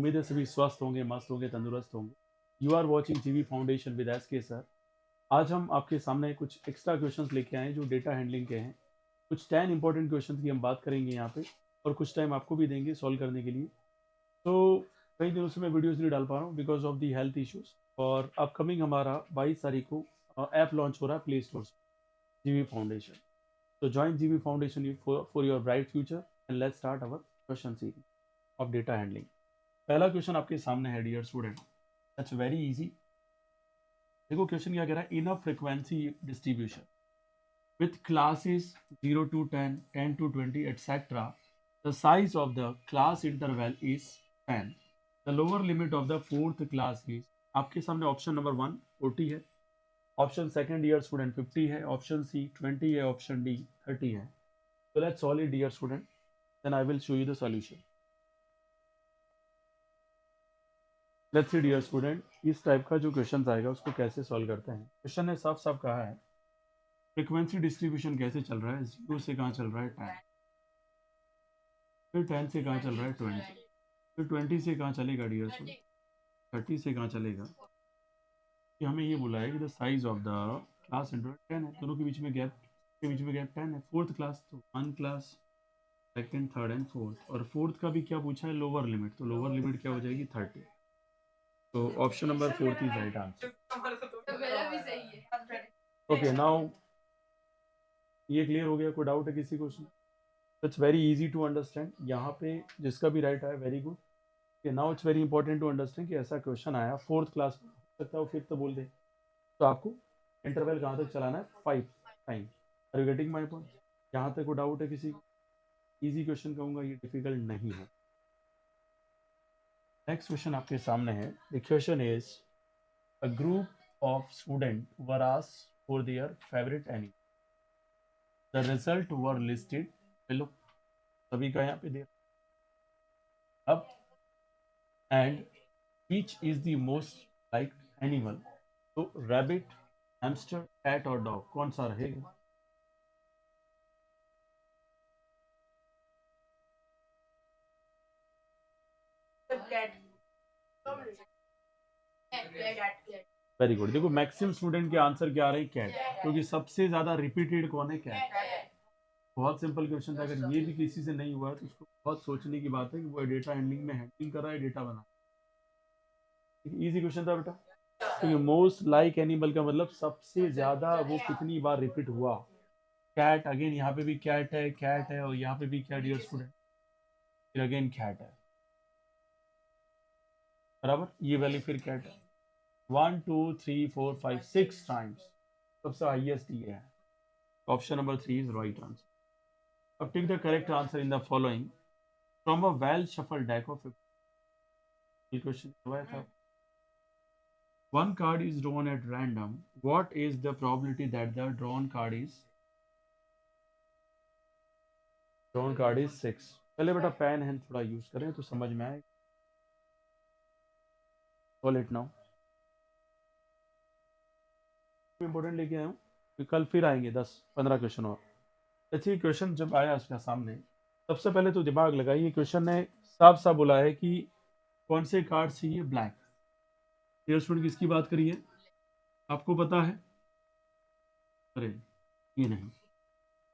उम्मीद है सभी स्वस्थ होंगे, मस्त होंगे, तंदुरुस्त होंगे। You are watching GV foundation with S के सर। आज हम आपके सामने कुछ एक्स्ट्रा क्वेश्चंस लेके आए हैं जो डेटा हैंडलिंग के हैं। कुछ 10 इंपॉर्टेंट क्वेश्चंस की हम बात करेंगे यहाँ पे, और कुछ टाइम आपको भी देंगे सॉल्व करने के लिए। तो कई दिनों से मैं वीडियोस नहीं डाल पा रहा हूँ because of the health issues. और अपकमिंग हमारा 22 तारीख को ऐप लॉन्च हो रहा है प्ले स्टोर से, जीवी फाउंडेशन। तो join GV foundation for your bright future and let's start our question series of data handling. पहला क्वेश्चन आपके सामने है dear student, that's very easy. देखो क्वेश्चन क्या कह रहा है, in a frequency distribution with classes 0 to 10, 10 to 20, etc. The size of the class interval is 10. The lower limit of the fourth class is, आपके सामने ऑप्शन नंबर 1 40 है, option second year student 50 है, option C 20 है, option D 30 है। So let's solve it dear student, then I will show you the solution. Let's see dear student, इस type का जो question आएगा उसको कैसे सॉल्व करते हैं। क्वेश्चन ने साफ साफ कहा है फ्रीक्वेंसी डिस्ट्रीब्यूशन कैसे चल रहा है, 0 से कहाँ चल रहा है 10, फिर 10 से कहाँ चल रहा है 20, फिर 20 से कहाँ चलेगा डियर स्टूडेंट, 30 से कहाँ चलेगा। कि हमें ये बोला है कि the size of the class interval 10 है, दोनों के बीच में गैप, के बीच में गैप 10 है। फोर्थ क्लास तो 1 class, second, third and fourth, और फोर्थ का भी क्या पूछा है, लोअर लिमिट, तो लोअर लिमिट क्या हो जाएगी 30। तो option number fourth is right answer. Okay now ये क्लियर हो गया, कोई डाउट है किसी को? It's very easy to understand. यहाँ पे जिसका भी राइट आया very good. Now it's very important to understand कि ऐसा क्वेश्चन आया फोर्थ क्लास में, हो सकता है वो फिफ्थ बोल दे, तो आपको इंटरवल कहाँ तक चलाना है, 5 time. Are you getting my point? यहाँ तक कोई डाउट है किसी को? इजी क्वेश्चन कहूँगा, ये डिफिकल्ट नहीं है। नेक्स्ट क्वेश्चन आपके सामने है। The question is a group of student were asked for their favourite anime. The result were listed below. सभी का यहाँ पे दे अब, and which is the most liked animal। तो रैबिट, हैमस्टर, कैट और डॉग कौन सा रहेगा? Very good. देखो मैक्सिमम स्टूडेंट के आंसर क्या आ रहे हैं, कैट, क्योंकि सबसे ज्यादा रिपीटेड कौन है, कैट। बहुत सिंपल क्वेश्चन था, अगर ये भी किसी से नहीं हुआ तो उसको बहुत सोचने की बात है कि वो डेटा हैंडलिंग में हैंडलिंग कर रहा है, डेटा बना। इजी क्वेश्चन था बेटा, क्योंकि मोस्ट लाइक एनिमल का मतलब सबसे ज्यादा वो कितनी बार रिपीट हुआ। कैट, अगेन यहाँ पे भी कैट है, और यहाँ पे भी क्या डियर स्टूडेंट, फिर अगेन कैट है, बराबर, ये वाली फिर कैट है। 1 2 3 4 5 6 टाइम्स, सबसे हाईएस्ट ये है। Option number 3 is right answer. अब tick the correct answer in the following from a well shuffle deck of, ये क्वेश्चन करवाया था। One card is drawn at random. What is the probability that the drawn card is 6? पहले बेटा pen है थोड़ा use करें तो समझ में आए। Solve it now। इंपॉर्टेंट लेके आया हूँ, कल फिर आएंगे 10-15 क्वेश्चन और। ऐसे क्वेश्चन जब आया उसका सामने, सबसे पहले तो दिमाग लगाइए, क्वेश्चन ने साफ साफ बोला है कि कौन से कार्ड चाहिए, ब्लैक। डियर स्टूडेंट किसकी बात करिए, आपको पता है? अरे ये नहीं,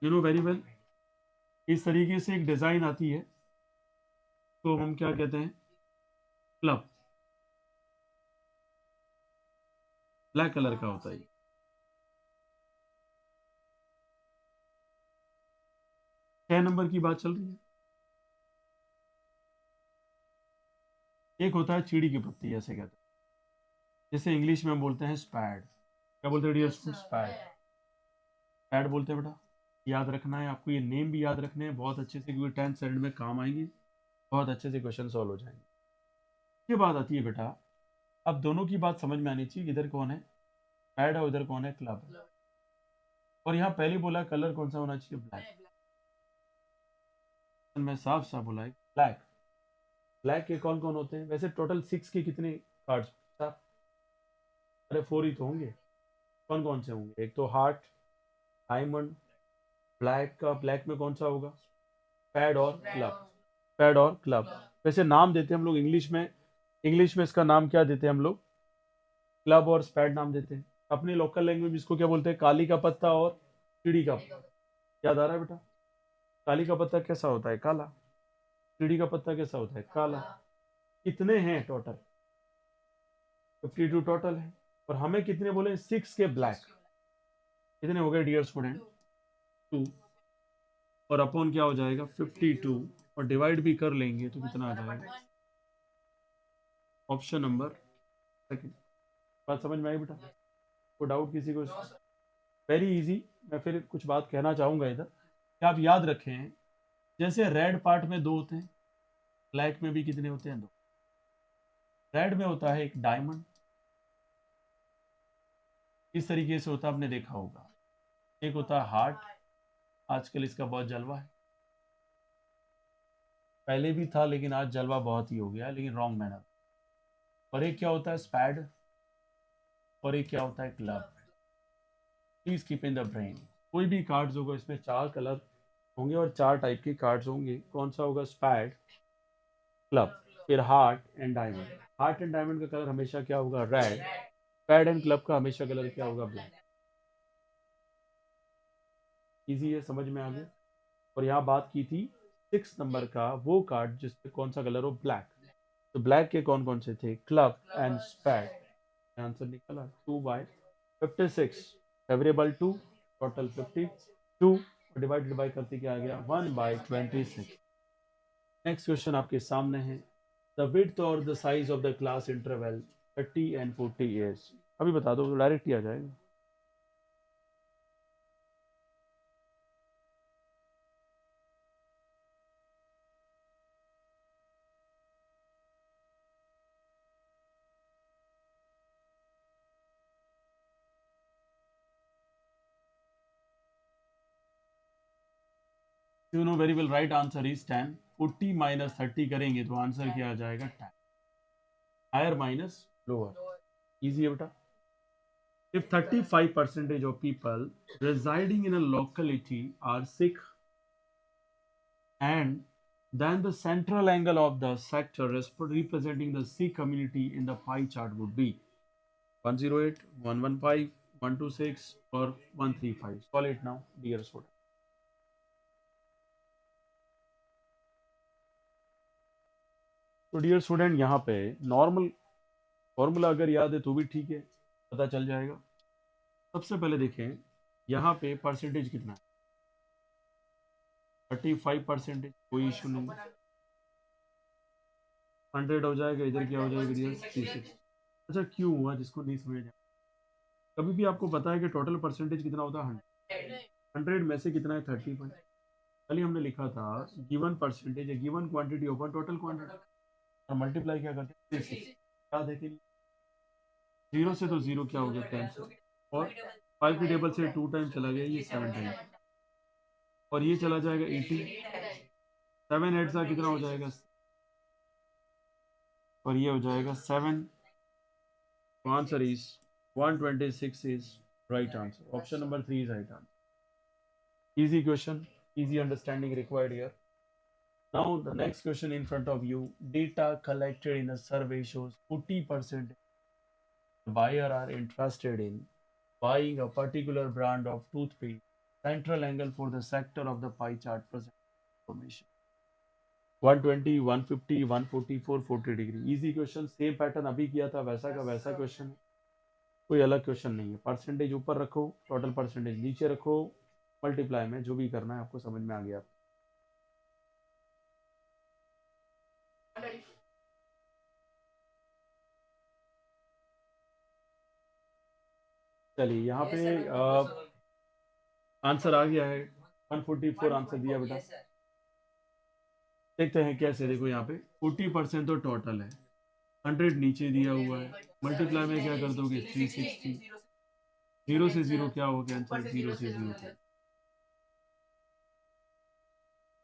यू नो वेरी वेल, इस तरीके से एक डिजाइन आती है तो हम क्या कहते हैं, क्लब। ब्लैक कलर का होता है। 6 नंबर की बात चल रही है। एक होता है चिड़ी की पत्ती, ऐसे कहते हैं, जैसे इंग्लिश में हम बोलते हैं स्पैड। क्या बोलते हैं डियर स्टूडेंट, स्पैड। स्पैड बोलते हैं बेटा। याद रखना है आपको, ये नेम भी याद रखने हैं बहुत अच्छे से, क्योंकि 10th स्टैंडर्ड में काम आएंगे, बहुत अच्छे से क्वेश्चन सॉल्व हो जाएंगे। ये बात आती है बेटा, अब दोनों की बात समझ में आनी चाहिए, इधर कौन है पैड है, उधर कौन है क्लब। और यहाँ पहले बोला कलर कौन सा होना चाहिए, ब्लैक। मैं साफ साफ बोला है ब्लैक। ब्लैक के कौन कौन होते हैं वैसे, टोटल 6 के कितने कार्ड्स, 4? अरे 4 ही तो होंगे। कौन कौन से होंगे, एक तो हार्ट, डायमंड, ब्लैक का, ब्लैक में कौन सा होगा, पैड और क्लब। पैड और क्लब, वैसे नाम देते हैं हम लोग इंग्लिश में, इंग्लिश में इसका नाम क्या देते हैं हम लोग? क्लब और स्पैड नाम देते हैं। अपनी लोकल लैंग्वेज इसको क्या बोलते हैं? काली का पत्ता और चिड़ी का पत्ता। याद आ रहा है बेटा? काली का पत्ता कैसा होता है? काला। चिड़ी का पत्ता कैसा होता है? काला। कितने हैं टोटल? 52 टोटल है। और हमें कितने बोले? 6 के ब्लैक। कितने हो गए डियर स्टूडेंट? 2। और अपॉन क्या हो जाएगा? 52। और डिवाइड भी कर लेंगे तो कितना आ जाएगा? Option number second. बात समझ में आई बेटा? कोई डाउट किसी को? Very easy. मैं फिर कुछ बात कहना चाहूंगा इधर कि आप याद रखें, जैसे रेड पार्ट में 2 होते हैं, ब्लैक में भी कितने होते हैं? 2। रेड में होता है एक डायमंड, इस तरीके से होता है, आपने देखा होगा। एक होता है हार्ट, आजकल इसका बहुत जलवा है, पहले भी था लेकिन आज जलवा बहुत ही हो गया है, लेकिन रॉन्ग मैनर। और एक क्या होता है? स्पैड। और एक क्या होता है? Club. Please keep in the brain. कोई भी कार्ड्स होगा इसमें 4 कलर होंगे और 4 टाइप के कार्ड्स होंगे। कौन सा होगा? स्पैड, क्लब, फिर heart and diamond. Heart and diamond का कलर हमेशा क्या होगा? रेड। स्पैड एंड क्लब का हमेशा कलर क्या होगा? ब्लैक। इजी है, समझ में आ गया? और यहाँ बात की थी 6 नंबर का वो कार्ड जिसपे कौन सा कलर हो? ब्लैक। तो ब्लैक के कौन कौन से थे? Club and स्पैड। आंसर निकला 2/56 favourable two, total 52, divided by करते क्या आ गया? 1/26। नेक्स्ट क्वेश्चन आपके सामने है। द विड्थ और the size of the class interval 30 and 40 years. अभी बता दो तो डायरेक्ट ही आ जाएगा। You know very well, right answer is 10। 40 minus 30 करेंगे तो आंसर क्या आ जाएगा? 10। Higher minus lower. इजी है बेटा। If 35% of people residing in a locality are sick, and then the central angle of the sector representing the Sikh community in the pie chart would be 108, 115, 126 or 135. Solve it now, dear student. तो dear student, यहाँ पे normal formula अगर याद है तो भी ठीक है, पता चल जाएगा। सबसे पहले देखें यहाँ पे परसेंटेज कितना है? 35%, कोई इशू नहीं। 100 हो जाएगा, इधर क्या हो जाएगा डियर? 36। अच्छा, क्यों हुआ जिसको नहीं समझ आया? कभी भी आपको पता है कि टोटल परसेंटेज कितना होता है? 100 में से कितना है? 30 पॉइंट। कल ही हमने लिखा था गिवन परसेंटेज है given quantity over total quantity, और मल्टीप्लाई क्या करते हैं? 36। क्या देखेंगे? 0 से तो 0 क्या हो गया? 10 से। और 5 की टेबल से 2 टाइम चला गया, ये 7 टाइम। और ये चला जाएगा 80। 7 8 सा कितना हो जाएगा? और ये हो जाएगा 7। तो answer is 126 is right answer. Option number 3 is right answer. Easy question, easy understanding required here. Now the next question in front of you. Data collected in a survey shows 40% buyer are interested in buying a particular brand of toothpaste. Central angle for the sector of the pie chart present information. 120, 150, 144, 40 degree. Easy question, same pattern अभी किया था वैसा का वैसा question है, कोई अलग question नहीं है। परसेंटेज ऊपर रखो, टोटल परसेंटेज नीचे रखो, मल्टीप्लाई में जो भी करना है आपको समझ में आ गया। चलिए यहाँ पे आंसर आ गया है। 144 आंसर दिया बेटा। देखते हैं कैसे। देखो यहाँ पे 40% तो टोटल है, 100 नीचे दिया हुआ है, मल्टीप्लाई में क्या कर दोगे? 360। 0 से 0 क्या हो गया? आंसर 0 से 0 क्या?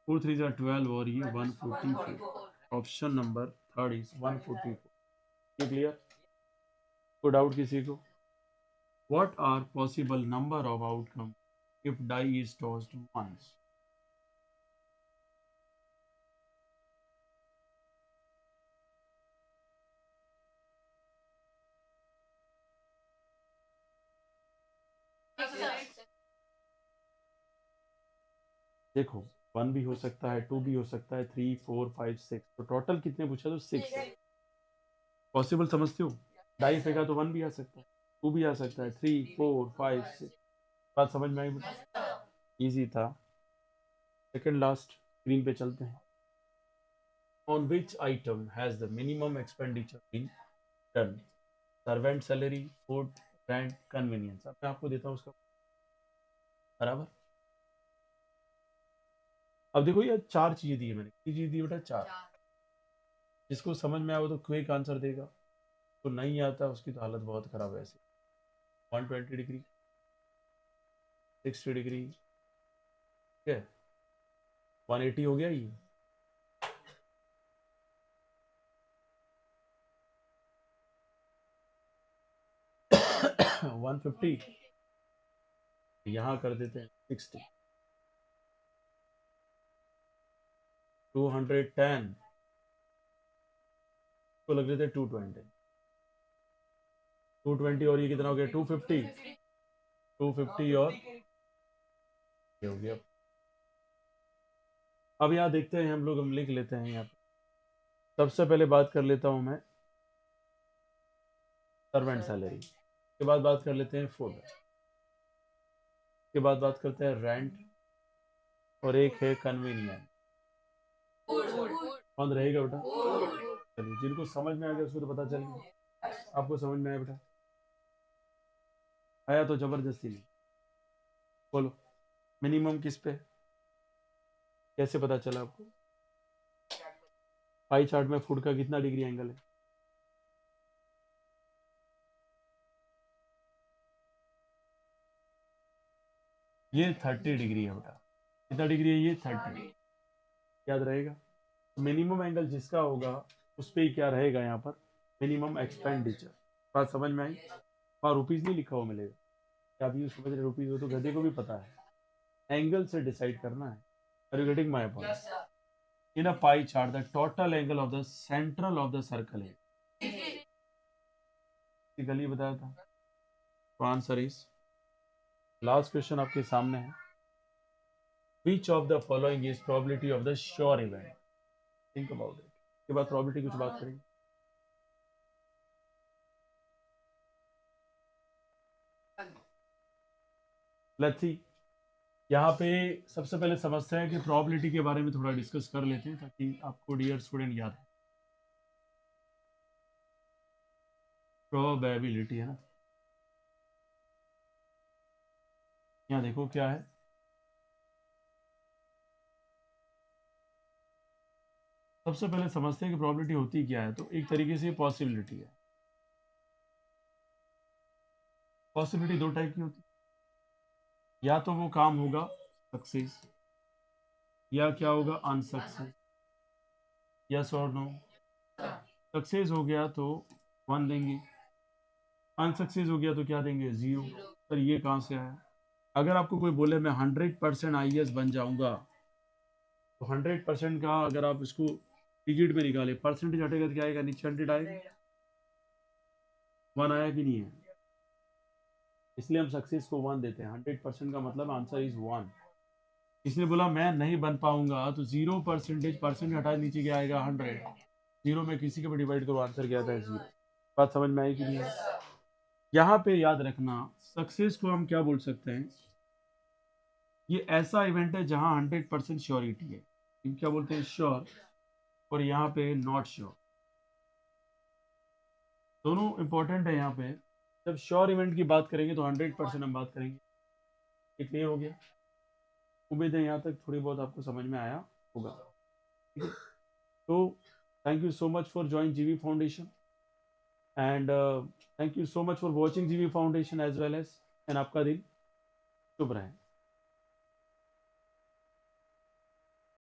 4 3 जा 12 और ये 144। Option number third is 144। ये क्लियर? कोई डाउट किसी को? What are possible number of outcomes if die is tossed once? देखो 1 भी हो सकता है, 2 भी हो सकता है, 3 4 5 6, तो टोटल कितने पूछा? तो 6 है। पॉसिबल समझते हो? डाई फेंका तो 1 भी आ सकता है, 2 भी आ सकता है, 3 4 5 6। बात समझ में आई बेटा? इजी था। सेकंड लास्ट स्क्रीन पे चलते हैं। On which item has the minimum expenditure been done? Servant salary, food, rent, convenience. अब मैं आपको देता हूँ उसका बराबर। अब देखो ये 4 चीजें दी है मैंने, कितनी चीज दी बेटा? 4। जिसको समझ में आया वो तो क्विक आंसर देगा, तो नहीं आता उसकी तो हालत बहुत खराब है। ऐसे 120 डिग्री, 60 डिग्री, ठीक है, 180 हो गया ये। वन फिफ्टी, यहाँ कर देते हैं 60, 210 तो लग रहे थे 220, 220 और ये कितना हो गया? 250, 250 और ये हो गया। अब यहाँ देखते हैं हम लोग, हम लिख लेते हैं यहाँ पे। सबसे पहले बात कर लेता हूँ मैं सर्वेंट सैलरी, के बाद बात कर लेते हैं फूड, के बाद बात करते हैं रेंट, और एक है कन्वीनियंस। कौन रहेगा बेटा? चलिए, जिनको समझ में आ गया उसको तो पता चल गया। आपको समझ में आया बेटा? आया तो जबरदस्ती नहीं। बोलो मिनिमम किस पे, कैसे पता चला आपको? पाई चार्ट में फूड का कितना डिग्री एंगल है? ये 30 डिग्री है बेटा। कितना डिग्री है ये? 30। याद रहेगा। मिनिमम एंगल जिसका होगा उस पर ही क्या रहेगा यहाँ पर? Minimum expenditure. बात समझ में आई? वहाँ रुपीज नहीं लिखा हुआ मिलेगा। क्या भी समझ रहे? रुपीज हो तो गधे को भी पता है, एंगल से डिसाइड करना है। Are you getting my point? In a pie chart the total angle of the central of the circle है, गली बताया था। तो आंसर इज, लास्ट क्वेश्चन आपके सामने है, which of the following is probability of the sure event? Think about it. के बाद प्रोबेबिलिटी कुछ बात करेंगे। Let's see. यहाँ पे सबसे पहले समझते हैं कि प्रोबेबिलिटी के बारे में थोड़ा डिस्कस कर लेते हैं ताकि आपको डियर स्टूडेंट याद है। प्रोबेबिलिटी है ना, यहाँ देखो क्या है। सबसे पहले समझते हैं कि प्रोबेबिलिटी होती क्या है। तो एक तरीके से पॉसिबिलिटी है। पॉसिबिलिटी दो टाइप की होती है, या तो वो काम होगा सक्सेस, या क्या होगा? अनसक्सेस। यस और नो? सक्सेस हो गया तो 1 देंगे, अनसक्सेस हो गया तो क्या देंगे? 0। सर ये कहाँ से आया? अगर आपको कोई बोले मैं 100% IAS बन जाऊंगा, तो 100% का अगर आप इसको डिजिट में निकाले, परसेंटेज हटेगा तो क्या आएगा? नीचे 100 आएगा। 1 आया कि नहीं है? इसलिए हम सक्सेस को 1 देते हैं। 100% का मतलब आंसर इज 1। इसने बोला मैं नहीं बन पाऊंगा, तो 0% परसेंट हटाए नीचे क्या आएगा? 100। 0 में किसी के भी डिवाइड करो, आंसर क्या आता है? 0। बात समझ में आई कि नहीं? यहाँ पे याद रखना, सक्सेस को हम क्या बोल सकते हैं? ये ऐसा इवेंट है जहां 100% श्योरिटी है, हम क्या बोलते हैं? श्योर। और यहाँ पे नॉट श्योर। दोनों इंपॉर्टेंट है यहाँ पे। जब श्योर इवेंट की बात करेंगे तो 100% हम बात करेंगे। ये क्लियर हो गया? उम्मीद है यहाँ तक थोड़ी बहुत आपको समझ में आया होगा। ठीक है, तो thank you so much for join GV foundation, and thank you so much for watching GV foundation as well as, and आपका दिन शुभ रहे।